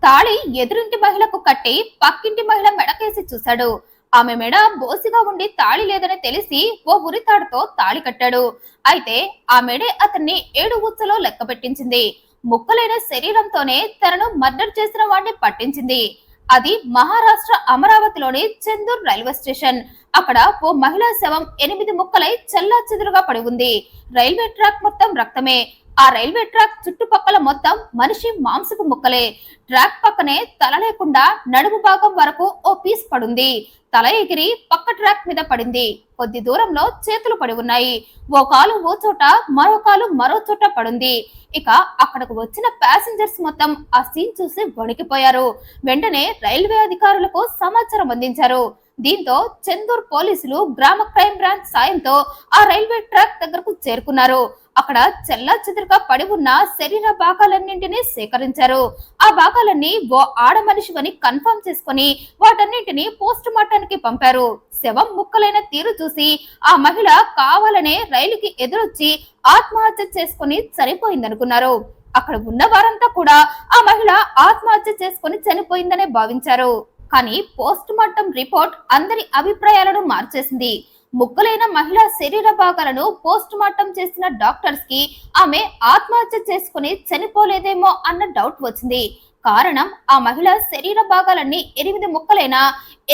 తాళి ఎదురింటి మహిళకు కట్టి పక్కింటి మహిళ మెడకేసి చూశాడు. ఆమె మెడ బోసిగా ఉండి తాళి లేదని తెలిసి ఓ ఉరితాడుతో తాళి కట్టాడు. అయితే ఆ మెడే అతన్ని 7 ఉచ్చలో లెక్క పెట్టించింది. ముక్కలైన శరీరంతోనే తనను మర్డర్ చేసిన వాడిని పట్టించింది. అది మహారాష్ట్ర అమరావతిలోని చెందూర్ రైల్వే స్టేషన్. అక్కడ ఓ మహిళా శవం 8 ముక్కలై చెల్లాచెదురుగా పడి ఉంది. రైల్వే ట్రాక్ మొత్తం రక్తమే. ఆ రైల్వే ట్రాక్ చుట్టుపక్కల మొత్తం మనిషి మాంసపు ముక్కలే. ట్రాక్ పక్కనే తల లేకుండా నడుము భాగం వరకు ఓ పీస్ పడుంది. తల ఎగిరి పక్క ట్రాక్ మీద పడింది. కొద్ది దూరంలో చేతులు పడి ఉన్నాయి. ఓ కాలు ఓ చోట, మరో కాలు మరో చోట పడుంది. ఇక అక్కడకు వచ్చిన ప్యాసింజర్స్ మొత్తం ఆ సీన్ చూసి వణికిపోయారు. వెంటనే రైల్వే అధికారులకు సమాచారం అందించారు. దీంతో చెందూర్ పోలీసులు గ్రామ క్రైమ్ బ్రాంచ్ సాయంతో ఆ రైల్వే ట్రాక్ దగ్గరకు చేరుకున్నారు. అక్కడ చెల్లాచెదురుగా పడి ఉన్న శరీర భాగాలన్నింటినీ సేకరించారు. ఆ భాగాలన్నీ ఓ ఆడ మనిషివని కన్ఫర్మ్ చేసుకుని వాటన్నింటినీ పోస్ట్ మార్టానికి పంపారు. శవం ముక్కలైన తీరు చూసి ఆ మహిళ కావాలనే రైలుకి ఎదురొచ్చి ఆత్మహత్య చేసుకుని చనిపోయిందనుకున్నారు. అక్కడ ఉన్న వారంతా కూడా ఆ మహిళ ఆత్మహత్య చేసుకుని చనిపోయిందనే భావించారు. కానీ పోస్ట్ మార్టం రిపోర్ట్ అందరి అభిప్రాయాలను మార్చేసింది. ముక్కలైన మహిళా శరీర భాగాలను పోస్ట్ మార్టం చేసిన డాక్టర్స్ కి ఆమె ఆత్మహత్య చేసుకుని చనిపోలేదేమో అన్న డౌట్ వచ్చింది. కారణం ఆ మహిళ శరీర భాగాలన్నీ 8 ముక్కలైనా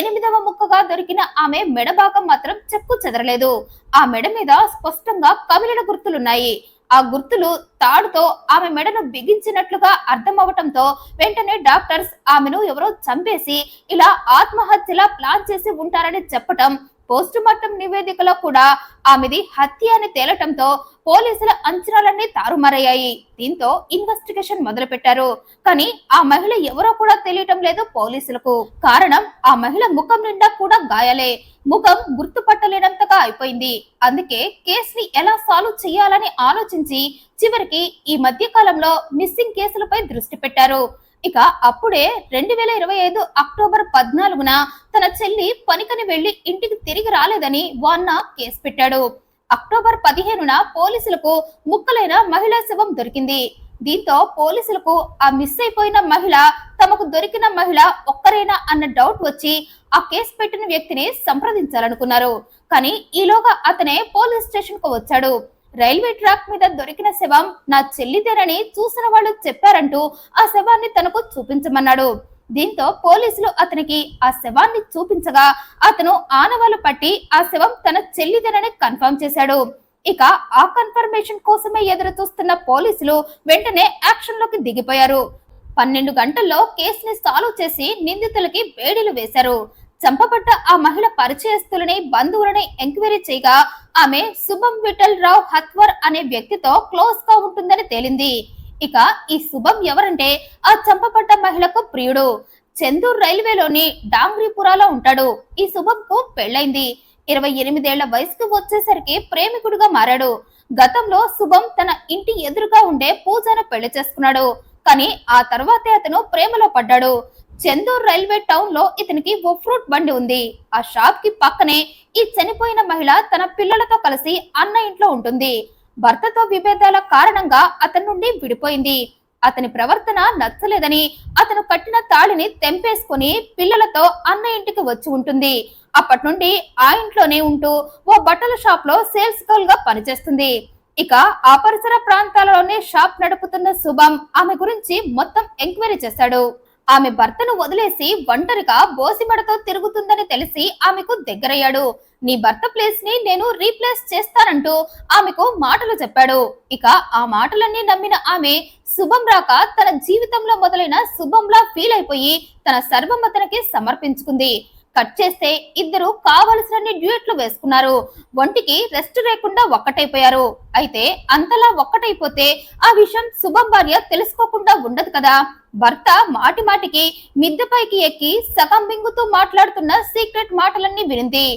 8వ ముక్కగా దొరికిన ఆమె మెడ భాగం మాత్రం చెక్కు చెదరలేదు. ఆ మెడ మీద స్పష్టంగా కమిలిన గుర్తులున్నాయి. ఆ గుర్తులు తాడుతో ఆమె మెడను బిగించినట్లుగా అర్థం అవటంతో వెంటనే డాక్టర్స్ ఆమెను ఎవరో చంపేసి ఇలా ఆత్మహత్యలా ప్లాన్ చేసి ఉంటారని చెప్పటం, పోస్ట్ మార్టం నివేదికలో కూడా ఆమెది హత్య అని తేలటంతో పోలీసుల అంచనాలన్నీ తారుమారయ్యాయి. దీంతో ఇన్వెస్టిగేషన్ మొదలు పెట్టారు. కానీ ఆ మహిళ ఎవరో కూడా తెలియటం లేదు పోలీసులకు. కారణం ఆ మహిళ ముఖం నిండా కూడా గాయాలే. ముఖం గుర్తుపట్టలేనంతగా అయిపోయింది. అందుకే కేసుని ఎలా సాల్వ్ చేయాలని ఆలోచించి చివరికి ఈ మధ్య కాలంలో మిస్సింగ్ కేసులపై దృష్టి పెట్టారు. ఇక అప్పుడే 2025 అక్టోబర్ 14న తన చెల్లి పనికని వెళ్లి ఇంటికి తిరిగి రాలేదని వాన్న కేసు పెట్టాడు. అక్టోబర్ 15న పోలీసులకు ముక్కలైన మహిళా శవం దొరికింది. దీంతో పోలీసులకు ఆ మిస్ అయిపోయిన మహిళ తమకు దొరికిన మహిళ ఒక్కరేనా అన్న డౌట్ వచ్చి ఆ కేసు పెట్టిన వ్యక్తిని సంప్రదించాలనుకున్నారు. కానీ ఈలోగా అతనే పోలీస్ స్టేషన్ కు వచ్చాడు. రైల్వే ట్రాక్ మీద దొరికిన శవం నా చెల్లిదేనని చూసిన వాళ్ళు చెప్పారంటూ ఆ శవాన్ని తనకు చూపించమన్నాడు. దీంతో పోలీసులు అతనికి ఆ శవాన్ని చూపించగా అతను ఆనవాలు పట్టి ఆ శవం తన చెల్లిదేనని కన్ఫర్మ్ చేశాడు. ఇక ఆ కన్ఫర్మేషన్ కోసమే ఎదురు చూస్తున్న పోలీసులు వెంటనే యాక్షన్ లోకి దిగిపోయారు. 12 గంటల్లో కేసుని సాల్వ్ చేసి నిందితులకి బేడీలు వేశారు. చంపబడ్డ ఆ మహిళ పరిచయస్తులని, బంధువులని ఎంక్వైరీ చేయగా ఆమె శుభం విఠల్ రావు హత్వర్ అనే వ్యక్తితో క్లోజ్ గా ఉంటుందని తేలింది. ఇక ఈ శుభం ఎవరంటే ఆ చంపబడ్డ మహిళకు ప్రియుడు. చెందూర్ రైల్వేలోని డాంగ్రీపురాలో ఉంటాడు. ఈ శుభంకు పెళ్లైంది. 28 ఏళ్ల వయసుకు వచ్చేసరికి ప్రేమికుడుగా మారాడు. గతంలో శుభం తన ఇంటి ఎదురుగా ఉండే పూజను పెళ్లి చేసుకున్నాడు. కానీ ఆ తర్వాతే అతను ప్రేమలో పడ్డాడు. చెందూర్ రైల్వే టౌన్ లో ఇతనికి ఓ ఫ్రూట్ బండి ఉంది. ఆ షాప్ కి పక్కనే ఈ చనిపోయిన మహిళ తన పిల్లలతో కలిసి అన్న ఇంట్లో ఉంటుంది. భర్తతో విభేదాల కారణంగా అతని నుండి విడిపోయింది. అతని ప్రవర్తన నచ్చలేదని అతను కట్టిన తాళిని తెంపేసుకుని పిల్లలతో అన్న ఇంటికి వచ్చి ఉంటుంది. అప్పటి నుండి ఆ ఇంట్లోనే ఉంటూ ఓ బట్టల షాప్ లో సేల్స్ గర్ల్ గా పనిచేస్తుంది. ఇక ఆ పరిసర ప్రాంతాలలోనే షాప్ నడుపుతున్న శుభం ఆమె గురించి మొత్తం ఎంక్వైరీ చేశాడు. ఆమె భర్తను వదిలేసి ఒంటరిగా బోసిమెడతో తిరుగుతుందని తెలిసి ఆమెకు దగ్గరయ్యాడు. నీ భర్త ప్లేస్ ని నేను రీప్లేస్ చేస్తానంటూ ఆమెకు మాటలు చెప్పాడు. ఇక ఆ మాటలన్నీ నమ్మిన ఆమె శుభం రాక తన జీవితంలో మొదలైన శుభంలా ఫీల్ అయిపోయి తన సర్వం అతనికి సమర్పించుకుంది. కట్ చేస్తే ఇద్దరు కావలసినన్ని డ్యూయెట్లు వేసుకున్నారు. ఒంటికి రెస్ట్ లేకుండా ఒక్కటైపోయారు. అయితే అంతలా ఒక్కటైపోతే ఆ విషయం శుభం భార్య తెలుసుకోకుండా ఉండదు కదా. భర్త మాటి మాటికి మిద్దెపైకి ఎక్కి సగం బింగుతూ మాట్లాడుతున్న సీక్రెట్ మాటలన్నీ వినింది.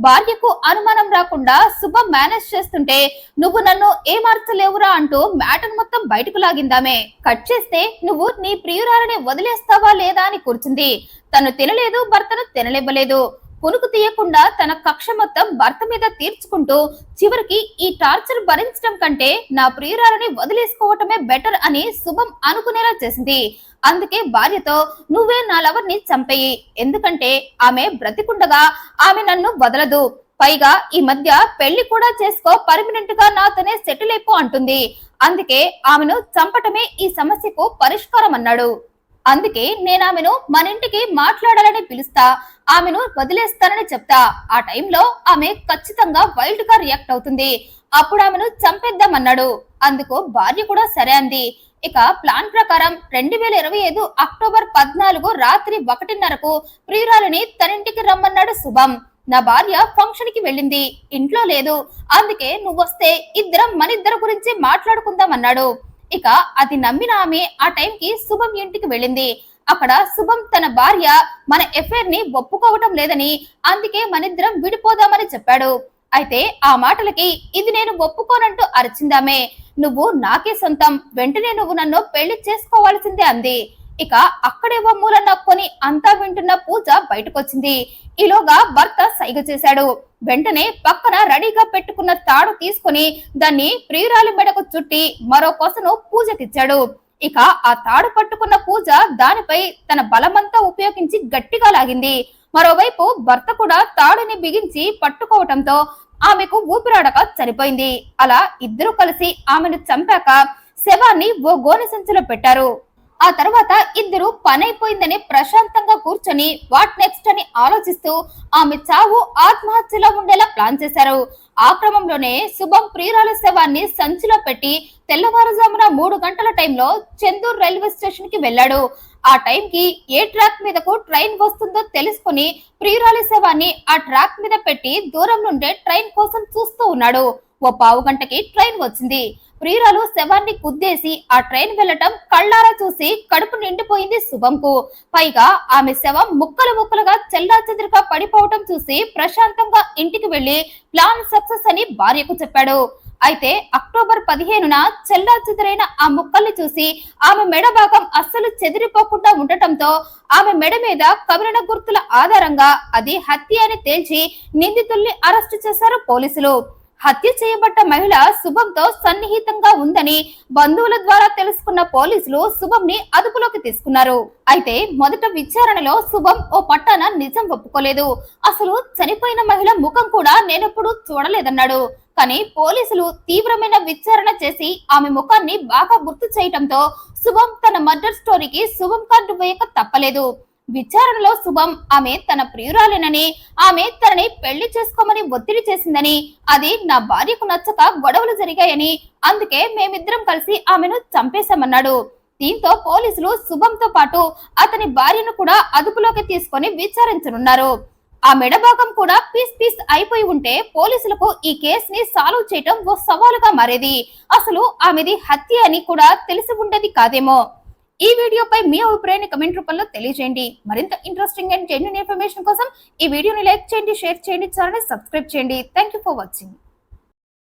భార్యకు అనుమానం రాకుండా శుభం మేనేజ్ చేస్తుంటే నువ్వు నన్ను ఏమార్చలేవురా అంటూ మ్యాటర్ మొత్తం బయటకు లాగిందామే. కట్ చేస్తే నువ్వు నీ ప్రియురాలని వదిలేస్తావా లేదా అని కూర్చుంది. తను తినలేదు, భర్తను తినలేవ్వలేదు. పునుకు తీయకుండా తన కక్ష మొత్తం భర్త మీద తీర్చుకుంటూ చివరికి ఈ టార్చర్ భరించడం కంటే నా ప్రియురాలని వదిలేసుకోవటమే బెటర్ అని శుభం అనుకునేలా చేసింది. అందుకే భార్యతో నువ్వే నా లవర్ని చంపేయి, ఎందుకంటే ఆమె బ్రతికుండగా ఆమె నన్ను వదలదు, పైగా ఈ మధ్య పెళ్లి కూడా చేసుకో, పర్మనెంట్ గా నాతోనే సెటిల్ అయిపో అంటుంది. అందుకే ఆమెను చంపటమే ఈ సమస్యకు పరిష్కారం అన్నాడు. అందుకే నేను ఆమెను మన ఇంటికి మాట్లాడాలని పిలుస్తా, ఆమెను వదిలేస్తానని చెప్తా. ఆ టైంలో ఆమె ఖచ్చితంగా వైల్డ్ గా రియాక్ట్ అవుతుంది, అప్పుడు ఆమెను చంపేద్దామన్నాడు. అందుకు భార్య కూడా సరే అంది. ఇక ప్లాన్ ప్రకారం 2025 అక్టోబర్ 14 రాత్రి 1:30కు ప్రియురాలిని తనింటికి రమ్మన్నాడు శుభం. నా భార్య ఫంక్షన్ కి వెళ్ళింది, ఇంట్లో లేదు, అందుకే నువ్వొస్తే ఇద్దరం మనిద్దరి గురించి మాట్లాడుకుందాం అన్నాడు. ఇక అది నమ్మిన ఆమె ఆ టైంకి శుభం ఇంటికి వెళ్ళింది. అక్కడ శుభం తన భార్య మన ఎఫైర్ ని ఒప్పుకోవటం లేదని, అందుకే మనిద్దరం విడిపోదామని చెప్పాడు. అయితే ఆ మాటలకి ఇది నేను ఒప్పుకోనంటూ అరిచిందామే. నువ్వు నాకే సొంతం, వెంటనే నువ్వు నన్ను పెళ్లి చేసుకోవాల్సిందే అంది. ఇక అక్కడే మూల నక్కుని అంతా వింటున్న పూజ బయటకొచ్చింది. ఈలోగా భర్త సైగ చేశాడు. వెంటనే పక్కన రెడీగా పెట్టుకున్న తాడు తీసుకుని దాన్ని ప్రియురాలి మెడకు చుట్టి మరో కొసను పూజకిచ్చాడు. ఇక ఆ తాడు పట్టుకున్న పూజ దానిపై తన బలమంతా ఉపయోగించి గట్టిగా లాగింది. మరోవైపు భర్త కూడా తాడుని బిగించి పట్టుకోవటంతో ఆమెకు ఊపిరాడక చనిపోయింది. అలా ఇద్దరు కలిసి ఆమెను చంపాక శవాన్ని ఓ గోనె సంచిలో పెట్టారు. ఆ తర్వాత ఇద్దరు పనైపోయిందని ప్రశాంతంగా కూర్చొని వాట్ నెక్స్ట్ అని ఆలోచిస్తూ ఆమె చావు ఆత్మహత్యలో ఉండేలా ప్లాన్ చేశారు. ఆ క్రమంలోనే శుభం ప్రియురాల శవాన్ని సంచిలో పెట్టి తెల్లవారుజామున 3 గంటల టైంలో చెందూరు రైల్వే స్టేషన్ కి వెళ్ళాడు. ఆ టైంకి ఏ ట్రాక్ మీదకు ట్రైన్ వస్తుందో తెలుసుకుని ప్రియురాలి శవాన్ని ఆ ట్రాక్ మీద పెట్టి దూరం నుండే ట్రైన్ కోసం చూస్తూ ఉన్నాడు. ఓ పావు గంటకి ట్రైన్ వచ్చింది. ప్రియురాలు శవాన్ని కుద్దేసి ఆ ట్రైన్ వెళ్లటం కళ్ళారా చూసి కడుపు నిండిపోయింది శుభంకు. పైగా ఆమె శవం ముక్కలు ముక్కలుగా చెల్లా చెదురుగా పడిపోవటం చూసి ప్రశాంతంగా ఇంటికి వెళ్లి ప్లాన్ సక్సెస్ అని భార్యకు చెప్పాడు. అయితే అక్టోబర్ 15న చెల్లా చెదురైన ఆ ముక్కల్ని చూసి ఆమె మెడ భాగం అస్సలు చెదిరిపోకుండా ఉండటంతో ఆమె మెడ మీద కవిరణ గుర్తుల ఆధారంగా అది హత్య అని తేల్చి నిందితుల్ని అరెస్టు చేశారు పోలీసులు. హత్య చేయబడ్డ మహిళ శుభంతో సన్నిహితంగా ఉందని బంధువుల ద్వారా తెలుసుకున్న పోలీసులు శుభంని అదుపులోకి తీసుకున్నారు. అయితే మొదట విచారణలో శుభం ఓ పట్టాన నిజం ఒప్పుకోలేదు. అసలు చనిపోయిన మహిళ ముఖం కూడా నేనెప్పుడు చూడలేదన్నాడు. కానీ పోలీసులు తీవ్రమైన విచారణ చేసి ఆమె ముఖాన్ని బాగా గుర్తు చేయటంతో శుభం తన మర్డర్ స్టోరీకి శుభం కార్డు వేయక తప్పలేదు. విచారణలో శుభం ఆమె తన ప్రియురాలేనని, ఆమె తనని పెళ్లి చేసుకోమని ఒత్తిడి చేసిందని, అది నా భార్యకు నచ్చక గొడవలు జరిగాయని, అందుకే మేమిద్దరం కలిసి ఆమెను చంపేశామన్నాడు. దీంతో పోలీసులు శుభంతో పాటు అతని భార్యను కూడా అదుపులోకి తీసుకొని విచారించనున్నారు. ఆ మెడభాగం కూడా పీస్ అయిపోయి ఉంటే పోలీసులకు ఈ కేసుని సాల్వ్ చేయటం ఓ సవాలుగా మారేది. అసలు ఆమెది హత్య అని కూడా తెలిసి ఉండేది కాదేమో. ఈ వీడియోపై మీ అభిప్రాయాన్ని కమెంట్ రూపంలో తెలియజేయండి. మరింత ఇంట్రెస్టింగ్ అండ్ జెన్యూన్ ఇన్ఫర్మేషన్ కోసం ఈ వీడియోని లైక్ చేయండి, షేర్ చేయండి, ఛానల్ సబ్స్క్రైబ్ చేయండి. Thank you for watching.